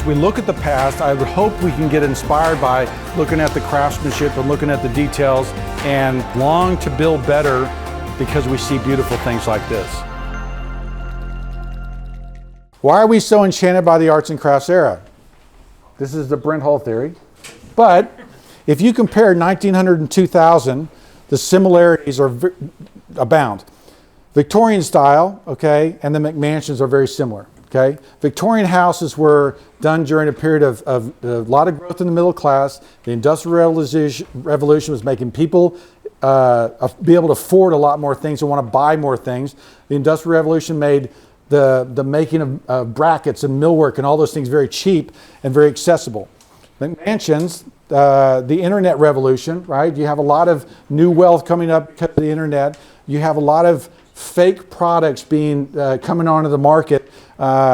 we look at the past, I would hope we can get inspired by looking at the craftsmanship and looking at the details and long to build better because we see beautiful things like this. Why are we so enchanted by the arts and crafts era? This is the Brent Hull theory. But if you compare 1900 and 2000, the similarities abound. Victorian style, okay, and the McMansions are very similar, okay? Victorian houses were done during a period of a lot of growth in the middle class. The Industrial Revolution was making people be able to afford a lot more things and want to buy more things. The Industrial Revolution made the making of brackets and millwork and all those things very cheap and very accessible. McMansions, the internet revolution, right? You have a lot of new wealth coming up because of the internet. You have a lot of fake products being coming onto the market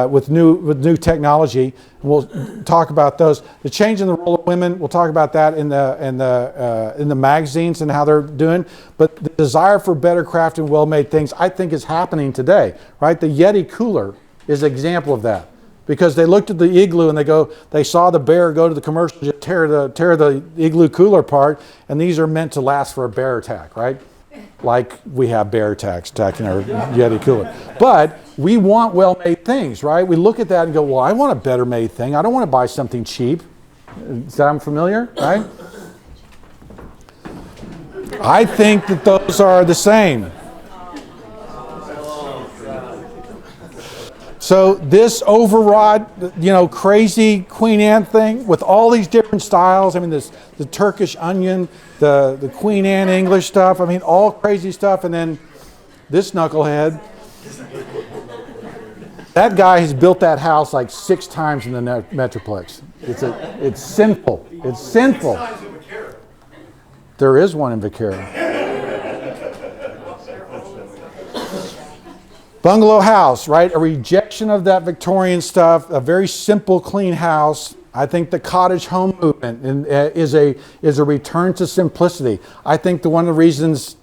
with new technology. We'll talk about those. The change in the role of women, we'll talk about that in the magazines and how they're doing. But the desire for better craft and well-made things, I think, is happening today, right? The Yeti cooler is an example of that. Because they looked at the igloo and they saw the bear go to the commercial to tear the igloo cooler apart, and these are meant to last for a bear attack, right? Like we have bear attacks attacking our Yeti cooler. But we want well-made things, right? We look at that and go, well, I want a better made thing. I don't want to buy something cheap. Does that sound familiar, right? I think that those are the same. So this overwrought, crazy Queen Anne thing with all these different styles. I mean, the Turkish onion, the Queen Anne English stuff. I mean, all crazy stuff. And then this knucklehead. That guy has built that house like 6 times in the Metroplex. It's sinful. It's sinful. There is one in Victorian. Bungalow house, right? A rejection of that Victorian stuff, a very simple, clean house. I think the cottage home movement is a return to simplicity. I think one of the reasons,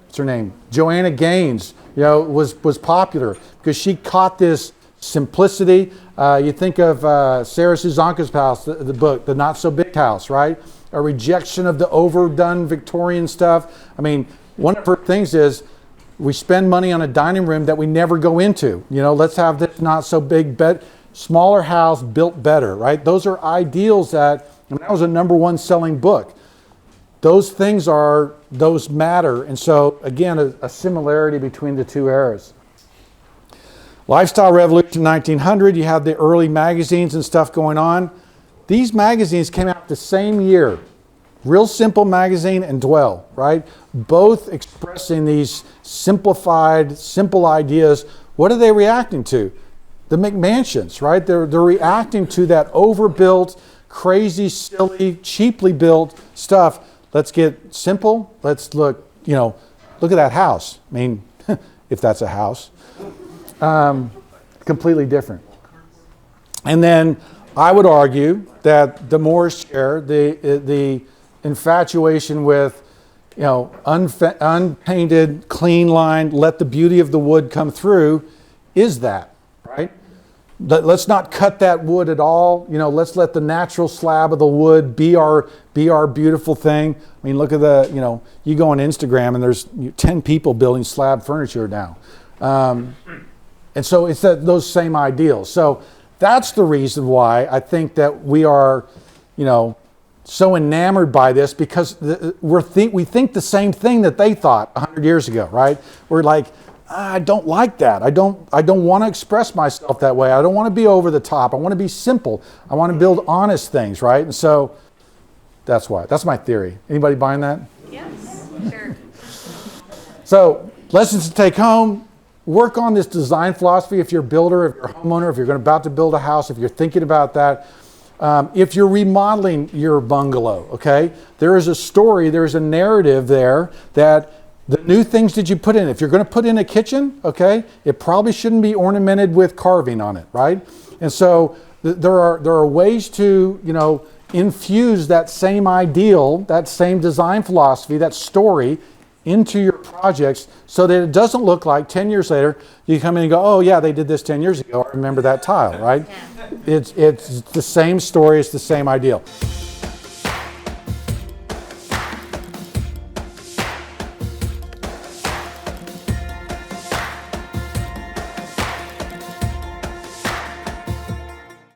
what's her name? Joanna Gaines, was popular because she caught this simplicity. You think of Sarah Suzanka's house, the book, The Not So Big House, right? A rejection of the overdone Victorian stuff. I mean, one of her things is, we spend money on a dining room that we never go into. Let's have this not so big bed, smaller house built better, right? Those are ideals that was a #1 selling book. Those things matter. And so again, a similarity between the two eras. Lifestyle Revolution 1900, you have the early magazines and stuff going on. These magazines came out the same year. Real Simple Magazine and Dwell, right? Both expressing these simplified, simple ideas. What are they reacting to? The McMansions, right? They're reacting to that overbuilt, crazy, silly, cheaply built stuff. Let's get simple. Let's look at that house. I mean, if that's a house. Completely different. And then I would argue that the Morris chair, the infatuation with, unpainted, clean line, let the beauty of the wood come through, is that, right? Let's not cut that wood at all. Let's let the natural slab of the wood be our beautiful thing. I mean, look at you go on Instagram and there's 10 people building slab furniture now. And so it's those same ideals. So that's the reason why I think that we are, so enamored by this, because we think the same thing that they thought 100 years ago, right? We're like, I don't like that. I don't want to express myself that way. I don't want to be over the top. I want to be simple. I want to build honest things, right? And so that's why. That's my theory. Anybody buying that? Yes, sure. So lessons to take home. Work on this design philosophy if you're a builder, if you're a homeowner, if you're about to build a house, if you're thinking about that. If you're remodeling your bungalow, okay, there is a story, there's a narrative there that the new things that you put in, if you're going to put in a kitchen, okay, it probably shouldn't be ornamented with carving on it, right? And so there are ways to, infuse that same ideal, that same design philosophy, that story into your projects so that it doesn't look like 10 years later you come in and go, oh yeah, they did this 10 years ago. I remember that tile, right? Yeah. It's the same story, it's the same ideal.